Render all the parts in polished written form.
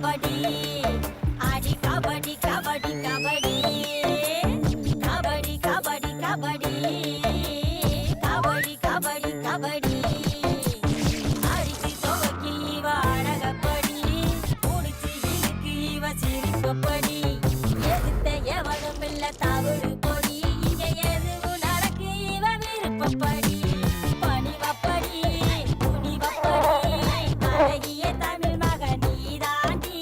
கபடி ஆடி கபடி கபடி கபடி கபடி கபடி கபடி கபடி கபடி கபடி அடிச்சு துவக்கி இவ அழகப்படி முடிச்சு இருக்கு இவ சிரிப்பப்படி எதிர்த்த எவனும் இல்ல தவறு பொடி இங்க எதுவும் நடக்கு இவ விருப்பப்படி பணிவப்படி துணிவப்படி அழகிய தமிழ் மகன் நீதாண்டி.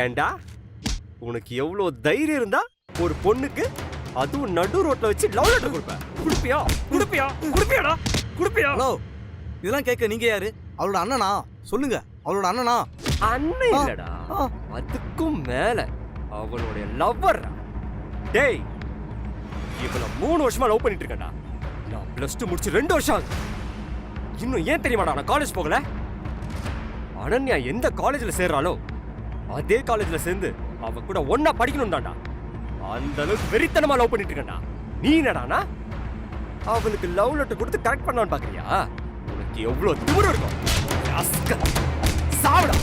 ஏண்டா உனக்கு எவ்வளவு தைரியம் இருந்தா ஒரு பொண்ணுக்கு அதுவும் நடு ரோட்ல வச்சு லவ் லெட்டர் கொடுப்பேன்? குடுப்பியா குடுப்பியா குடுப்பியாடா குடுப்பியா? ஹலோ, இதெல்லாம் கேட்க நீங்க யாரு? அவளோட அண்ணனா? சொல்லுங்க, அவளோட அண்ணனா? அண்ணன் இல்லடா, அதுக்கும் மேல அவளுடைய லவ்வர். டேய், இவள 3 வருஷமா லவ் பண்ணிட்டு இருக்கேன்டா. நான் +2 முடிச்சு 2 வருஷம் ஆகுது. இன்னும் ஏன் தெரியுமாடா நான் காலேஜ் போகல? அனன்யா எந்த காலேஜ்ல சேர்றாளோ அதே காலேஜ்ல சேர்ந்து அவ கூட ஒன்னா படிக்கணும் தான்டா. அந்த அளவுக்கு வெறித்தனமா லவ் பண்ணிட்டு இருக்கேன்டா. நீ என்னடானா அவளுக்கு லவ் லெட்டர் கொடுத்து கரெக்ட் பண்ணலான்னு பாக்குறியா? உனக்கு எவ்வளவு திமிரு இருக்கும்? சாவுடா,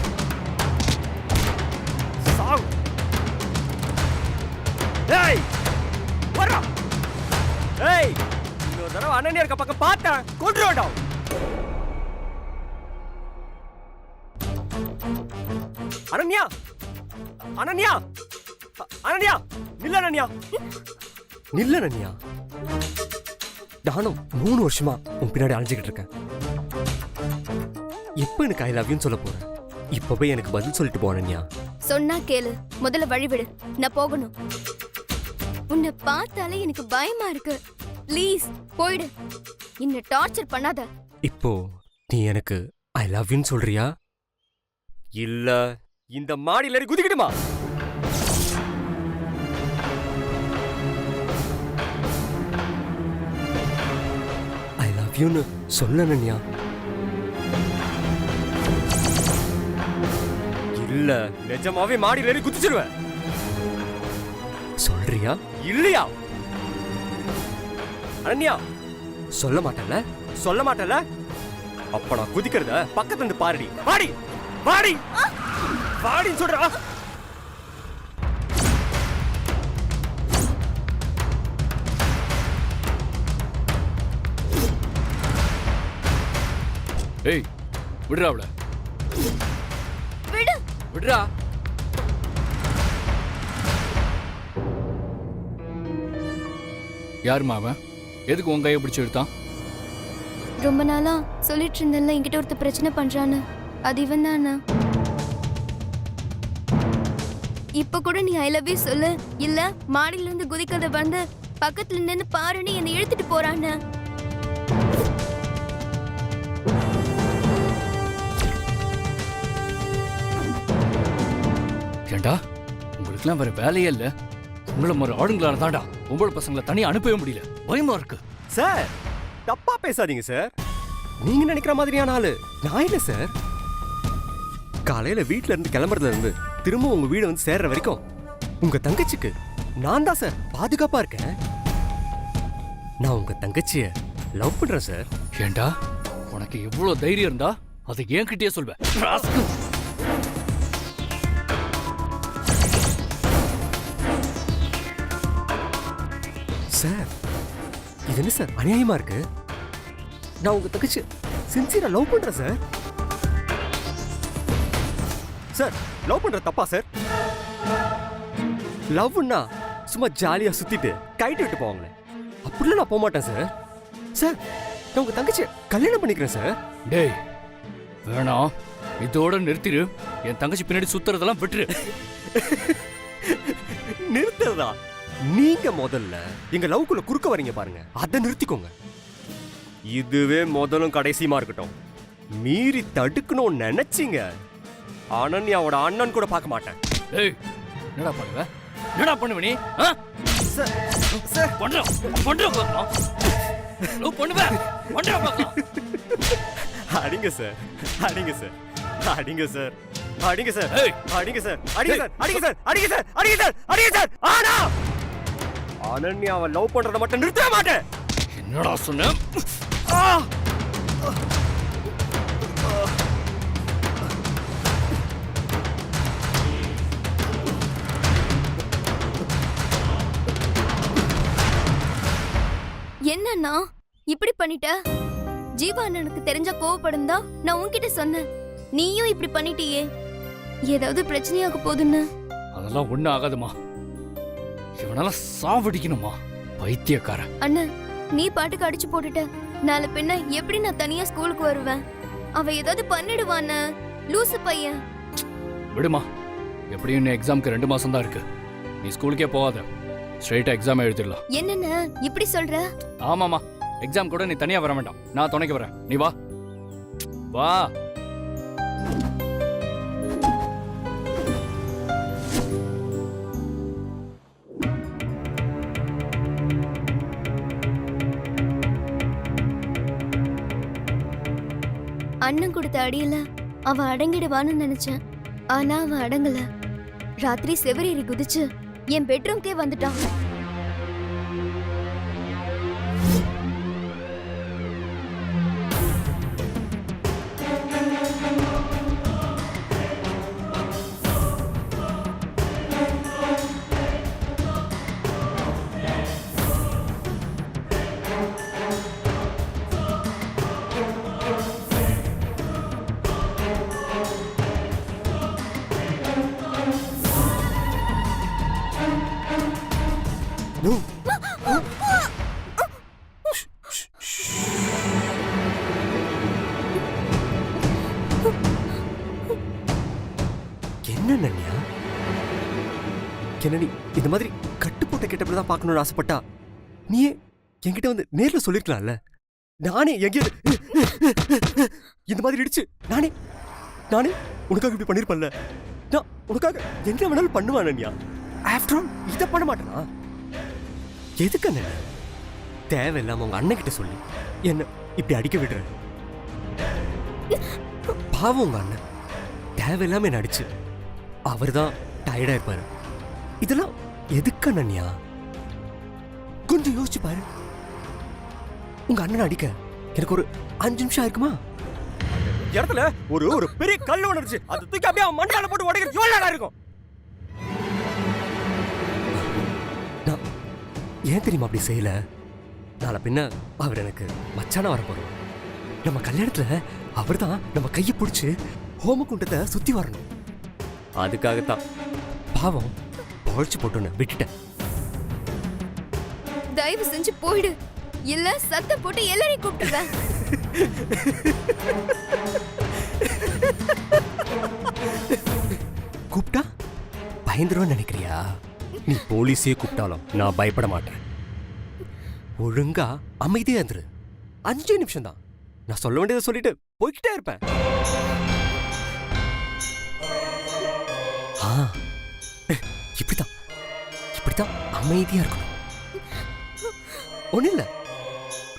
சாவு. ஏய் வரா, ஏய் இன்னொரு தடவை அனன்யா இருக்க பக்கம் பார்த்தேன் கொன்றுடா. அனன்யா, அனன்யா, அனன்யா, நில்ல அனன்யா, நில்ல அனன்யா. நானும் 3 வருஷமா உன் பின்னாடி அலைஞ்சுக்கிட்டு இருக்கேன். எப்ப எனக்கு ஐ லவ் யூன்னு சொல்ல போறேன்? இப்ப போய் எனக்கு பதில் சொல்லிட்டு போ அனன்யா. சொன்னா கேளு, முதல்ல வழிவிடு, நான் போகணும். உன்னை பார்த்தாலே எனக்கு பயமா இருக்கு. ப்ளீஸ் போயிடு, என்ன டார்ச்சர் பண்ணாத. இப்போ நீ எனக்கு ஐ லவ் யூன்னு சொல்றியா இல்ல இந்த மாடியில ஏறி குதிக்கிடுமா? ஐ லவ் யூன்னு சொல்ல அனன்யா. இல்ல நிஜமாவே மாடியில ஏறி குதிச்சிருவேன். சொல்றியா இல்லையா? அனன்யா சொல்ல மாட்டல, சொல்ல மாட்டல. அப்ப நான் குதிக்கிறத பக்கத்துல இருந்து பாருடி. வாடி வாடி வாடின்னு சொல்றா. ஏய் விடுறா அவள, விடு, விடுறா. யாருமா அவன்? எதுக்கு உன் கையை பிடிச்சு எடுத்தான்? ரொம்ப நாளா சொல்லிட்டு இருந்தேன்ல என்கிட்ட ஒருத்த பிரச்சனை பண்றான்னு, அது இவன் தானா? இப்ப கூட நீ ஐ லவ் யூ சொல்லு, இல்ல மாடியில இருந்து குதிக்கிறத வந்து பக்கத்துல நின்னு பாருன்னு என்னை இழுத்துட்டு போறான்னு. ஏண்டா உங்களுக்குலாம் வேற வேலையே இல்ல? உங்களை மாதிரி ஆளுங்களால தாண்டா பொம்பளை பசங்களை தனியா அனுப்பவே முடியல. பயமா இருக்கு. சார் தப்பா பேசாதீங்க சார். நீங்க நினைக்கிற மாதிரியான ஆளு நான் இல்ல சார். காலையில வீட்ல இருந்து கிளம்புறதுல இருந்து திரும்ப உங்க வீடு வந்து சேர்ற வரைக்கும் உங்க தங்கச்சிக்கு நான் தான் சார் பாதுகாப்பா இருக்கேன். நான் உங்க தங்கச்சிய லவ் பண்றேன் சார். ஏண்டா உனக்கு எவ்வளவு தைரியம் இருந்தா அதை என்கிட்டயே சொல்வேன். சார் இது என்ன சார் அநியாயமா இருக்கு? நான் உங்க தங்கச்சி சின்சியரா லவ் பண்றேன் சார். சார் லவ் பண்ற தப்பா சார்? லவ்னா சும்மா ஜாலியா சுத்திட்டு கைட்டு விட்டு போவாங்களே, அப்படிலாம் நான் போக மாட்டேன் சார். சார் நான் உங்க தங்கச்சி கல்யாணம் பண்ணிக்கிறேன் சார். டேய் வேணாம், இதோட நிறுத்திடு. என் தங்கச்சி பின்னாடி சுத்துறதெல்லாம் விட்டுரு. நிறுத்துறதா? நீங்க முதல்ல எங்க லவ்க்குள்ள குறுக்க வரீங்க பாருங்க, அதை நிறுத்திக்கோங்க. இதுவே முதலும் கடைசியுமா இருக்கட்டும். மீறி தடுக்கணும்னு நினைச்சீங்க, அனன்யாவோட அண்ணன் கூட பார்க்க மாட்டேன். ஏய், என்னடா பண்ணுவ? என்னடா பண்ணுவ நீ? ஆ? சார் பண்றா பார்க்கலாம். லவ் பண்ணுவ? பண்றா பார்க்கலாம். அடிங்க சார், அடிங்க சார், அடிங்க சார், அடிங்க சார், ஏய். அடிங்க சார், அடிங்க சார், அடிங்க சார், அடிங்க சார், அடிங்க சார், அடிங்க சார். ஆனா அனன்யாவை லவ் பண்றத மட்டும் நிறுத்த மாட்டேன். என்னடா சொன்ன? ஆ! என்னன்னா இப்படி பண்ணிட்ட? ஜீவா அண்ணனுக்கு தெரிஞ்சா கோவப்படுந்தா நான் உன்கிட்ட சொன்னேன். நீயும் இப்படி பண்ணிட்டியே, ஏதாவது பிரச்சனையாக போகுதுன்னு. அதெல்லாம் ஒண்ணும் ஆகாதுமா. இவனால சாவடிக்கணுமா? பைத்தியக்காரன். அண்ணன், நீ பாட்டுக்கு அடிச்சு போட்டுட்ட. நாளை பின்ன எப்படி நான் தனியா ஸ்கூலுக்கு வருவேன்? அவ ஏதாவது பண்ணிடுவான. லூசு பையன். விடுமா, எப்படியும் இன்னும் எக்ஸாம்க்கு 2 மாசம் தான் இருக்கு. நீ ஸ்கூலுக்கே போகாத, ஸ்ட்ரெயிட்டா எக்ஸாம் எழுதிடலாம். என்னென்ன இப்படி சொல்ற? ஆமாமா, எக்ஸாம் கூட நீ தனியா வர வேண்டாம், நான் துணைக்கு வரேன். நீ வா வா. அண்ணன் கொடுத்த அடியில அவ அடங்கிடுவான்னு நினைச்சேன். ஆனா அவ அடங்கல. ராத்திரி செவரேறி குதிச்சு என் பெட்ரூம்க்கே வந்துட்டான். என்ன அனன்யா, என்ன நீ இந்த மாதிரி கட்டு போட்ட கெட்டப்படி தான் பார்க்கணும்னு ஆசைப்பட்டா நீயே என்கிட்ட வந்து நேர்ல சொல்லிருக்கலாம்ல. நானே எங்கேயாவது இந்த மாதிரி இடிச்சு நானே உனக்காக இப்படி பண்ணிருப்பேன்ல. நான் உனக்காக என்ன வேணாலும் பண்ணுவேன் அனன்யா. ஆஃப்டர் ஆல் இதை பண்ண மாட்டேனா? எதுக்கு அண்ணன் தேவையில்லாம உங்க அண்ணன் கிட்ட சொல்லி என்ன இப்படி அடிக்க விடுற? பாவம் உங்க அண்ணன் தேவையில்லாம என்ன அடிச்சு அவர் தான் டயர்டா இருப்பாரு. இதெல்லாம் எதுக்கு அண்ணன்யா? கொஞ்சம் யோசிச்சு பாரு. உங்க அண்ணன் அடிக்க எனக்கு ஒரு 5 நிமிஷம் இருக்குமா? இடத்துல ஒரு பெரிய கல் ஒன்று அது தூக்கி அப்படியே அவன் மண்ணால போட்டு உடைக்கிறது எவ்வளவு நேரம் இருக்கும்? நான் ஏன் தெரியுமா அப்படி செய்யல? நாளை பின்ன அவர் எனக்கு மச்சானா வர போறோம். நம்ம கல்யாணத்துல அவர் தான் நம்ம கையை பிடிச்சு ஹோமகுண்டத்தை சுத்தி வரணும். அதுக்காகத்தான் பாவம் பழச்சு போட்டோன்னு விட்டுட்டேன். தயவு செஞ்சு போயிடு, இல்ல சத்தம் போட்டு எல்லாரையும் கூப்பிட்டுருவேன். கூப்பிட்டா பயந்துருன்னு நினைக்கிறியா? நீ போலீஸே கூப்பிட்டாலும் நான் பயப்பட மாட்டேன். ஒழுங்கா அமைதியா இருந்துரு. 5 நிமிஷம் தான். நான் சொல்ல வேண்டியதை சொல்லிட்டு போய்கிட்டே இருப்பேன். இப்படித்தான் அமைதியா இருக்கணும். ஒண்ணு இல்ல,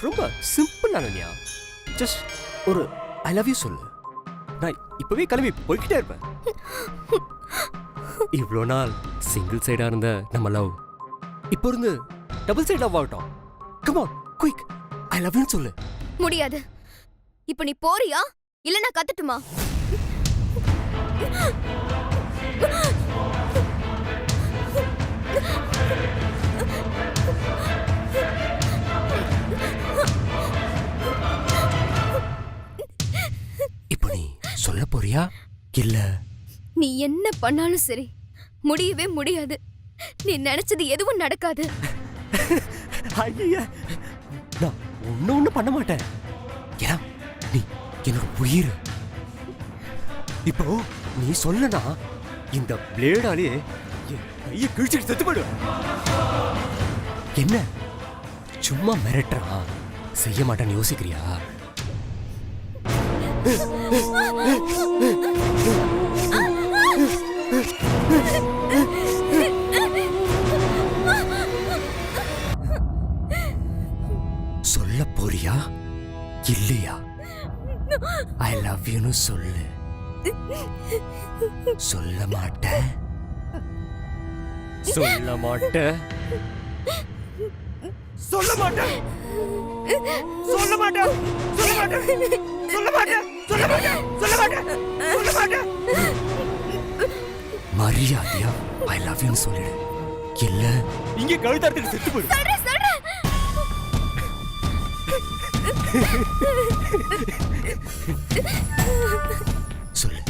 ரொம்ப சிம்பிள் அனன்யா. ஜஸ்ட் ஒரு ஐ லவ் யூ சொல்லு. நான் இப்பவே கிளம்பி போய்கிட்டே இருப்பேன். இவ்வளோ நாள் சிங்கிள் சைடா இருந்த நம்ம லவ் இப்போ இருந்து டபுள் சைடு லவ் ஆகட்டும். Come on quick, I love you சொல்லு. முடியாது. இப்ப நீ போறியா இல்ல நான் கத்தட்டுமா? இப்போ நீ சொல்ல போறியா இல்ல? நீ என்ன பண்ணாலும் சரி முடியவே முடியாது. நீ நினைச்சது எதுவும் நடக்காது. ஐயா, நான் ஒண்ணு பண்ண மாட்டேன். ஏன்னா நீ என்னோட உயிர். இப்போ நீ சொல்லனா இந்த பிளேடாலே என் கையை கிழிச்சிட்டு செத்து போயிடுவேன். என்ன சும்மா மிரட்டுறான்? செய்ய மாட்டேன்னு யோசிக்கிறியா? சொல்ல போறியா இல்லையா? ஐ லவ் யூன்னு சொல்லு. சொல்ல மாட்டேன். சொல்ல மாட்டேன். சொல்ல மாட்டேன். சொல்ல மாட்டேன். சொல்ல மாட்டேன். சொல்ல மாட்டேன். சொல்ல மாட்டேன். சொல்ல மாட்டேன். சொல்ல மாட்டேன். மரியாதையா ஐ லவ் யூன்னு சொல்லிடு. இல்ல இங்கே கழுத்தாரத்துக்கு செத்து போயிடு. சொல்லு.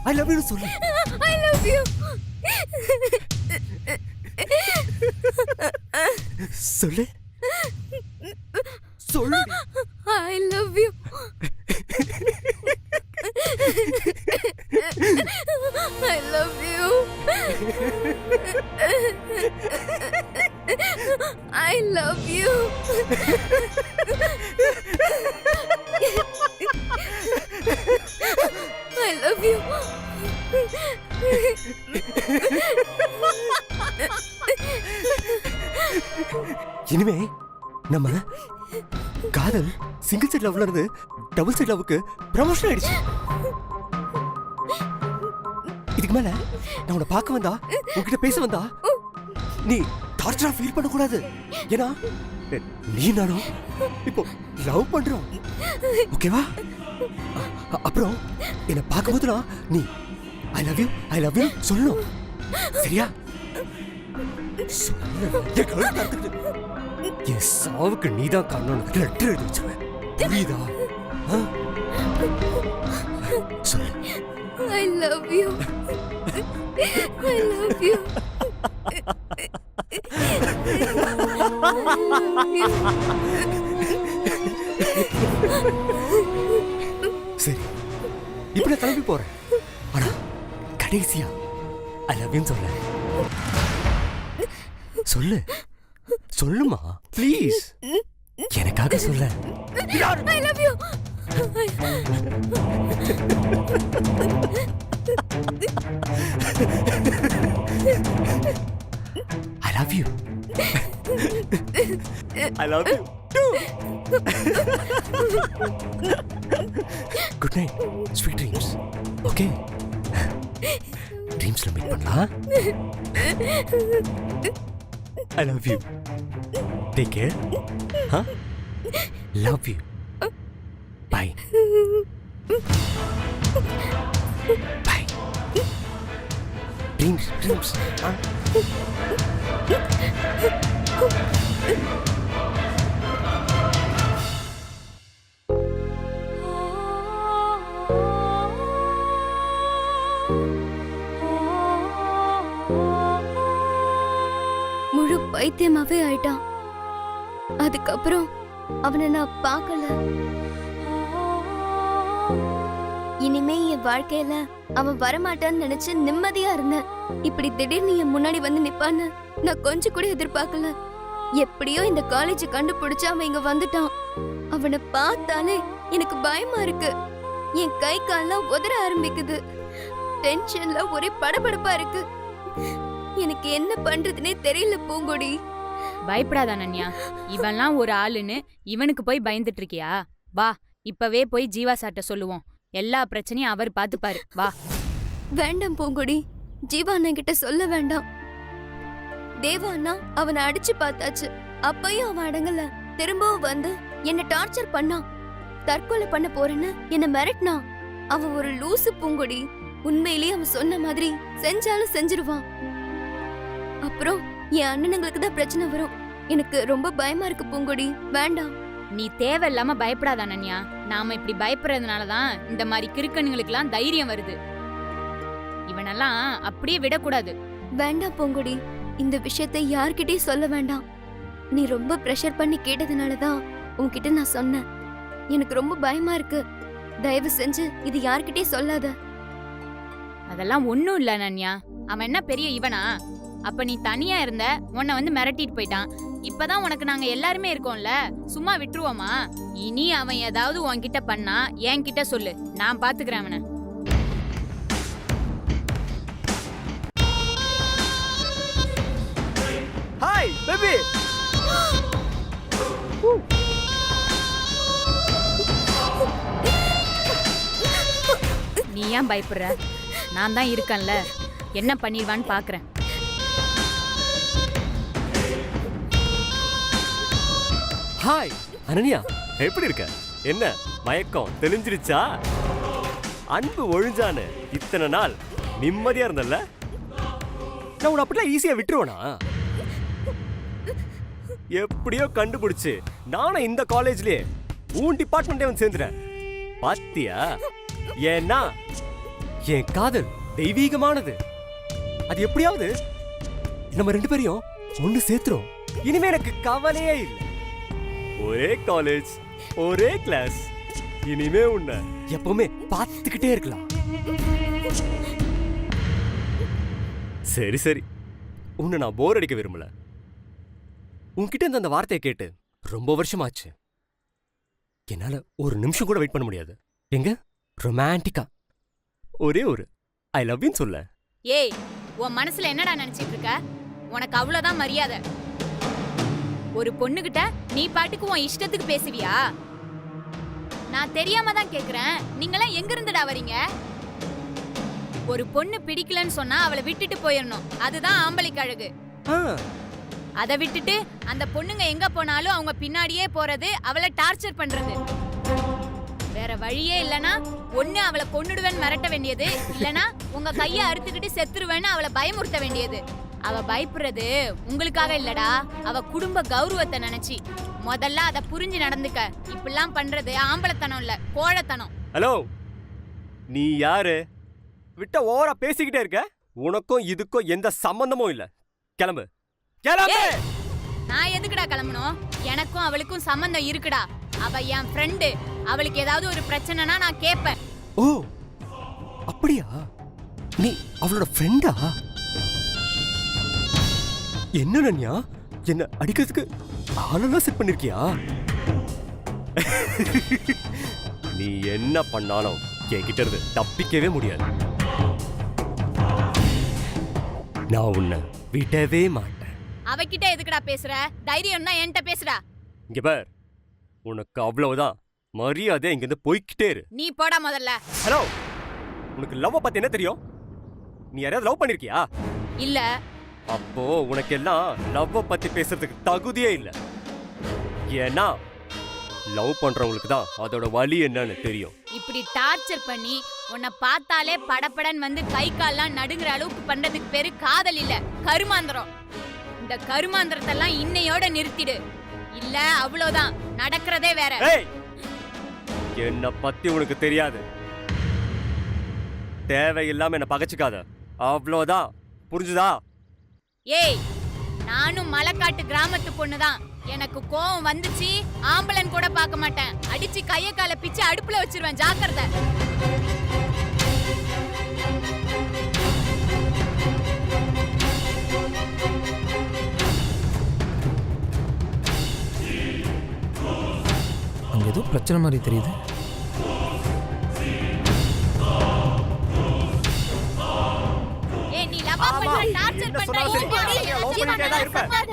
ஐ லவ் யூ சொல்லு. I love you. சொல்லு. சொல்லு. I love you. I love you. I love you. I love you. இனிமே நம்ம காதல் சிங்கிள் சைட் லவ்ல இருந்து டபுள் சைட் லவ்வுக்கு ப்ரமோஷன் ஆயிடுச்சு. இதுக்கு மேல நான் உன்னை பார்க்க வந்தா, உன்கிட்ட பேச வந்தா நீ டார்ச்சரா ஃபீல் பண்ண கூடாது. ஏன்னா நீ நானும் இப்போ லவ் பண்றோம். ஓகேவா? அப்புறம் என்ன பார்க்கும்போதுலாம் நீ ஐ லவ் யூ சொல்லணும். சரியா? சொல்லு. என் சாவுக்கு நீதான் காரணம். லெட்டர் எழுதி வச்சிருவேன். புரியுதா? சொல்லு. I love you. I love you. சரி, இப்ப நான் கிளம்பி போறேன். ஆனா கடைசியா ஐ லவ் யூ சொல்ல. சொல்லு. சொல்லுமா ப்ளீஸ். எனக்காக சொல்ல. I love you. I love you. I love you too. Good night. Sweet dreams. Okay. Dreamsல மீட் பண்ணலாம். I love you. Take care. Huh? Love you. Bye. Bye. Dreams. Huh? முழு பைத்தியமாவே ஆயிட்டான். அதுக்கப்புறம் அவனை நான் பார்க்கல. இனிமே என் வாழ்க்கையில அவன் வரமாட்டான்னு நினைச்சு நிம்மதியா இருந்தேன். இப்படி திடீர்னு என் முன்னாடி வந்து நிப்பான்னு நான் கொஞ்சம் கூட எதிர்பார்க்கல. எப்படியோ இந்த காலேஜ் கண்டுபிடிச்சு அவன் இங்க வந்துட்டான். அவனை பார்த்தாலே எனக்கு பயமா இருக்கு. என் கை கால்லாம் உதற ஆரம்பிக்குது. டென்ஷன்ல ஒரே படபடப்பா இருக்கு. எனக்கு என்ன பண்றதுனே தெரியல பூங்கொடி. பயப்படாத அனன்யா, இவன்லாம் ஒரு ஆளுன்னு இவனுக்கு போய் பயந்துட்டு இருக்கியா? வா, இப்பவே போய் ஜீவா சார்ட்ட சொல்லுவோம். எல்லா பிரச்சனையும் அவர் பாத்துப்பாரு. வா. வேண்டாம் பூங்கொடி, ஜீவா அண்ணன் கிட்ட சொல்ல வேண்டாம். தேவா அண்ணா அவனை அடிச்சு பார்த்தாச்சு. அப்பயும் அவன் அடங்கல. திரும்பவும் வந்து என்ன டார்ச்சர் பண்ணான். தற்கொலை பண்ண போறேன்னு என்ன மிரட்டினான். அவன் ஒரு லூசு பூங்கொடி. உண்மையிலேயே அவன் சொன்ன மாதிரி செஞ்சாலும் செஞ்சிருவான். அப்புறம் என் அண்ணனுங்களுக்கு தான் பிரச்சனை வரும். எனக்கு ரொம்ப பயமா இருக்கு பூங்கொடி. வேண்டாம். நீ தேவையில்லாம பயப்படாத அனன்யா. நாம இப்படி பயப்படுறதுனாலதான் இந்த மாதிரி கிறுக்கனுங்களுக்கெல்லாம் தைரியம் வருது. இவனெல்லாம் அப்படியே விடக்கூடாது. வேண்டாம் பூங்கொடி, இந்த விஷயத்தை யார்கிட்டயும் சொல்ல வேண்டாம். நீ ரொம்ப பிரஷர் பண்ணி கேட்டதுனாலதான் உன்கிட்ட நான் சொன்னேன். எனக்கு ரொம்ப பயமா இருக்கு. தயவு செஞ்சு இது யார்கிட்டயும் சொல்லாத. அதெல்லாம் ஒண்ணும் இல்ல அனன்யா. அவன் என்ன பெரிய இவனா? அப்ப நீ தனியா இருந்த, உன்னை வந்து மிரட்டிட்டு போயிட்டான். இப்பதான் உனக்கு நாங்க எல்லாருமே இருக்கோம்ல, சும்மா விட்டுருவோமா? இனி அவன் ஏதாவது உன்கிட்ட பண்ணா என்கிட்ட சொல்லு, நான் பாத்துக்கிறேன் அவனை. Hi baby. நீ ஏன் பயப்படுற? நான் தான் இருக்கேன்ல, என்ன பண்ணிடுவான்னு பாக்குறேன். ஹாய் அனன்யா, எப்படி இருக்க? என்ன மயக்கம் தெளிஞ்சிருச்சா? அன்பு ஒழிஞ்சான்னு இத்தனை நாள் நிம்மதியா இருந்தல்ல? நான் உன்னை அப்படிலாம் ஈஸியா விட்டுருவேனா? எப்படியோ கண்டுபிடிச்சு நானும் இந்த காலேஜ்லயே உன் டிபார்ட்மெண்ட்டே வந்து சேர்ந்துட்டேன். பாத்தியா? ஏன்னா என் காதல் தெய்வீகமானது. அது எப்படியாவது நம்ம ரெண்டு பேரையும் ஒண்ணு சேர்த்துரும். இனிமே எனக்கு கவலையே இல்லை. ஒரே காலேஜ், ஒரே கிளாஸ். இனிமே உன்னை எப்பவுமே பார்த்துக்கிட்டே இருக்கலாம். சரி சரி, உன்னை நான் போர் அடிக்க விரும்பல. உன்கிட்ட இருந்து அந்த வார்த்தையை கேட்டு ரொம்ப வருஷமாச்சு. என்னால ஒரு நிமிஷம் கூட வெயிட் பண்ண முடியாது. எங்க ரொமான்டிக்கா ஒரே ஒரு ஐ லவ் யூன்னு சொல்ல. ஏய், உன் மனசுல என்னடா நினைச்சிட்டு இருக்க? உனக்கு அவ்வளவுதான் மரியாதை. ஒரு பொண்ணுகிட்ட நீ பாட்டுக்கு உன் இஷ்டத்துக்கு பேசுவியா? நான் தெரியாம தான் கேக்குறேன், நீங்களாம் எங்க இருந்துடா வரீங்க? ஒரு பொண்ணு பிடிக்கலன்னு சொன்னா அவளை விட்டுட்டு போயிடணும், அதுதான் ஆம்பளைக்கு அழகு. அதை விட்டுட்டு அந்த பொண்ணுங்க எங்க போனாலும் அவங்க பின்னாடியே போறது, அவளை டார்ச்சர் பண்றது. வேற வழியே இல்லனா ஒண்ணு அவளை கொன்னுடுவேன்னு மிரட்ட வேண்டியது, இல்லனா உங்க கையை அறுத்துக்கிட்டு செத்துருவேன்னு அவளை பயமுறுத்த வேண்டியது. அவ பயப்படுறது உங்களுக்காக இல்லடா, அவ குடும்ப கௌரவத்தை நினைச்சி. முதல்ல அதை புரிஞ்சு நடந்துக்க. இப்படிலாம் பண்றது ஆம்பளத்தனம் இல்ல, கோழத்தனம். ஹலோ, நீ யாரு? விட்ட ஓவரா பேசிக்கிட்டே இருக்க. உனக்கும் இதுக்கும் எந்த சம்பந்தமும் இல்ல. கிளம்பு கிளம்பு. நான் எதுக்குடா கிளம்பணும்? எனக்கும் அவளுக்கும் சம்பந்தம் இருக்குடா. அவ என் ஃப்ரெண்டு. அவளுக்கு ஏதாவது ஒரு பிரச்சனைனா நான் கேட்பேன். ஓ அப்படியா? நீ அவளோட ஃப்ரெண்டா? என்ன நன்யா, என்ன அடிக்கிறதுக்கு ஆளெல்லாம் செட் பண்ணிருக்கியா? நீ என்ன பண்ணாலும் என்கிட்ட இருந்து தப்பிக்கவே முடியாது. நான் உன்னை விடவே மாட்டேன். அவகிட்ட எதுக்குடா பேசுற? தைரியம்னா என்கிட்ட பேசுடா. இங்க பார், உனக்கு அவ்வளவுதான் மரியாதை. இங்கிருந்து போய்கிட்டே இரு. நீ போடா முதல்ல. ஹலோ, உனக்கு லவ் பத்தி என்ன தெரியும்? நீ யாரையாவது லவ் பண்ணிருக்கியா? இல்ல. அப்போ உனக்கு எல்லாம் லவ் பத்தி பேசுறதுக்கு தகுதியே இல்ல. ஏன்னா லவ் பண்றவங்களுக்கு தான் அதோட வலி என்னன்னு தெரியும். இப்படி டார்ச்சர் பண்ணி உன்னை பார்த்தாலே படபடன் வந்து கை கால்லாம் நடுங்குற அளவுக்கு பண்றதுக்கு பேரு காதல் இல்ல, கருமாந்திரம். இந்த கருமாந்திரத்தெல்லாம் இன்னையோட நிறுத்திடு, இல்ல அவ்வளவுதான், நடக்கிறதே வேற. என்ன பத்தி உனக்கு தெரியாது. தேவையில்லாம என்ன பகச்சுக்காத, அவ்வளவுதான். புரிஞ்சுதா? ஏய், நானும் மலைக்காட்டு கிராமத்து பொண்ணுதான். எனக்கு கோவம் வந்துச்சு, ஆம்பளன் கூட பார்க்க மாட்டேன். அடிச்சு கைய கால பிச்சு அடுப்புல வச்சிருவேன், ஜாக்கிரதை. அங்க ஏதோ பிரச்சனை மாதிரி தெரியுது. ஏய், நீ லவ் பண்ற, டார்ச்சர் பண்ற,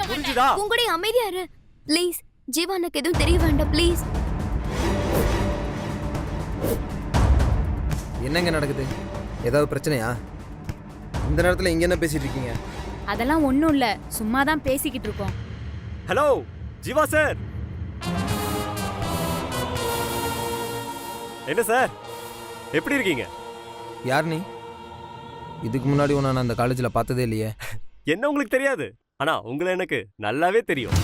புரிஞ்சுதா? பூங்கொடி அமைதியா இரு ப்ளீஸ். ஜீவானுக்கு எதுவும் தெரிய வேண்டாம் ப்ளீஸ். என்னங்க நடக்குது? ஏதாவது பிரச்சனையா? இந்த நேரத்தில் இங்க என்ன பேசிட்டு இருக்கீங்க? அதெல்லாம் ஒண்ணும் இல்ல, சும்மா தான் பேசிக்கிட்டு இருக்கோம். Hello Jeeva sir. என்ன சார், எப்படி இருக்கீங்க? யார் நீ? இதுக்கு முன்னாடி உன்னை நான் அந்த காலேஜில் பார்த்ததே இல்லையே. என்ன உங்களுக்கு தெரியாது, ஆனா உங்களை எனக்கு நல்லாவே தெரியும்.